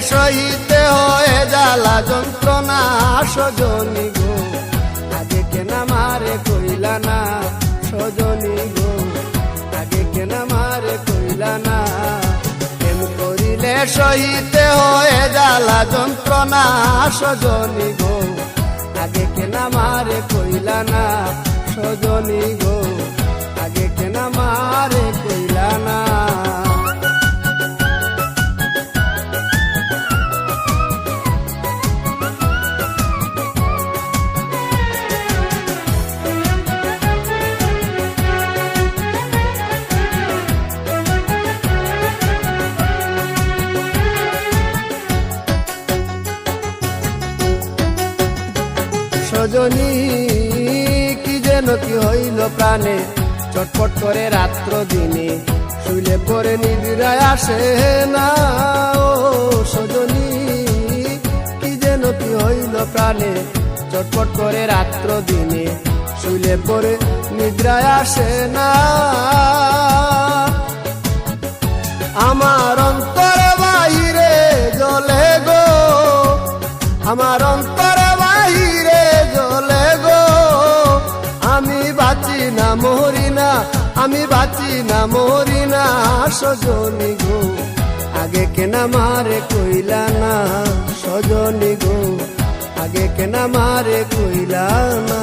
সহিতে হয় জ্বালা যন্ত্রণা সজনী গো, আগে কেন আমারে কইলা না সজনী গো, আগে কেন আমারে কইলা না। প্রেম করিলে সহিতে হয় জ্বালা যন্ত্রণা সজনী গো, আগে কেন আমারে কইলা না সজনী গো, আগে কেন আমারে কইলা না। সজনী কি যেন কি হইল প্রাণে, চটপট করে রাত্র দিনে, শুইলে পরে নিদ্রায় আসে না। ও সজনী কি যেন কি হইল প্রাণে, চটপট করে রাত্র দিনে, শুইলে পরে নিদ্রায় আসে না। আমার অন্তর বাহিরে জ্বলে গো, আমার অন্তর বাহিরে জ্বলে গো, আমি বাঁচি না মরি না, আমি বাঁচি না মরি না সজনী গো, আগে কেন আমারে কইলা না সজনী গো, আগে কেন আমারে কইলা না।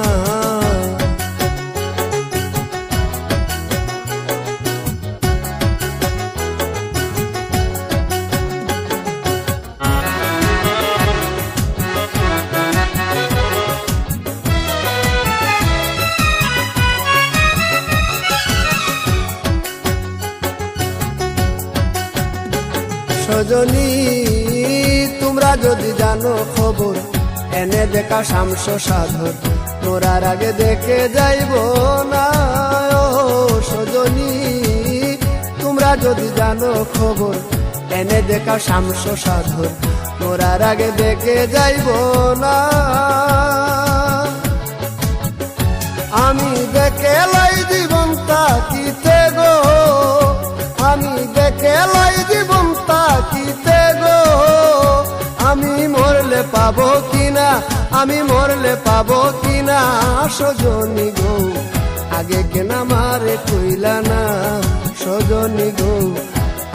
সজনী তোমরা যদি জানো খবর, এনে দেখা শামস সাধর, মোরার আগে দেখে যাইব না। ও সজনী তোমরা যদি জানো খবর, এনে দেখা শামস সাধর, মোরার আগে দেখে যাইব না। আমি দেখে লাই জীবন তাকিতে গো, আমি দেখে লাই জীবন তাকিতে গো, আমি মরলে পাবো কিনা, আমি মরলে পাবো কিনা সজনী গো, আগে কেন আমারে কইলা না সজনী গো,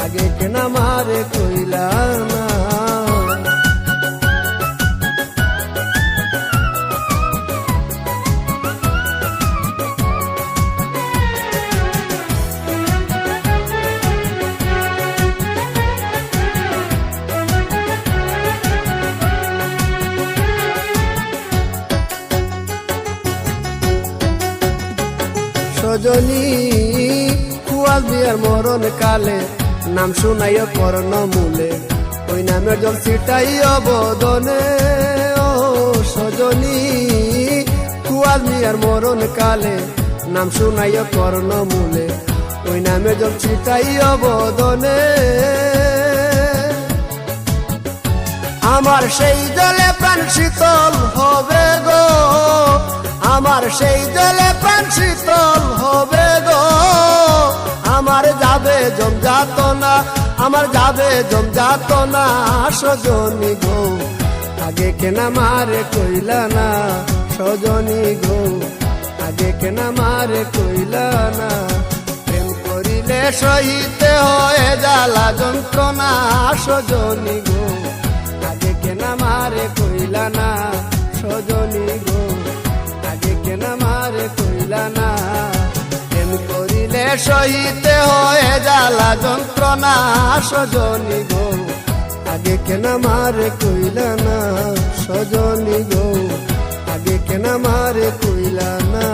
আগে কেন আমারে কইলা না। সজনী কুয়াল বিয়ার মরণ কালে, নাম শুনাইও কর্ণ মূলে, ওই নামের জল ছিটাইও বদনে। ও সজনী কুয়াল বিয়ার মরণ কালে, নাম শুনাইও কর্ণ মূলে, ওই নামের জল ছিটাইও বদনে। আমার সেই জলে প্রাণ শীতল হবে গো, আমার সেই জলে প্রাণ শীতল হবে গো, আমার যাবে জমজাত না, আমার যাবে জমজাত না সজনী গো, আগে কেন আমারে কইলা না সজনী গো, আগে কেন আমারে কইলা না। প্রেম করিলে সহিতে হয় জ্বালা যন্ত্রণা সজনী গো, আগে কেন আমারে কইলা না সজনী গো, আগে কেন আমারে কইলা না। প্রেম করিলে সহিতে হয় জ্বালা যন্ত্রণা সজনী গো, আগে কেন আমারে কইলা না সজনী গো, আগে কেন আমারে কইলা না।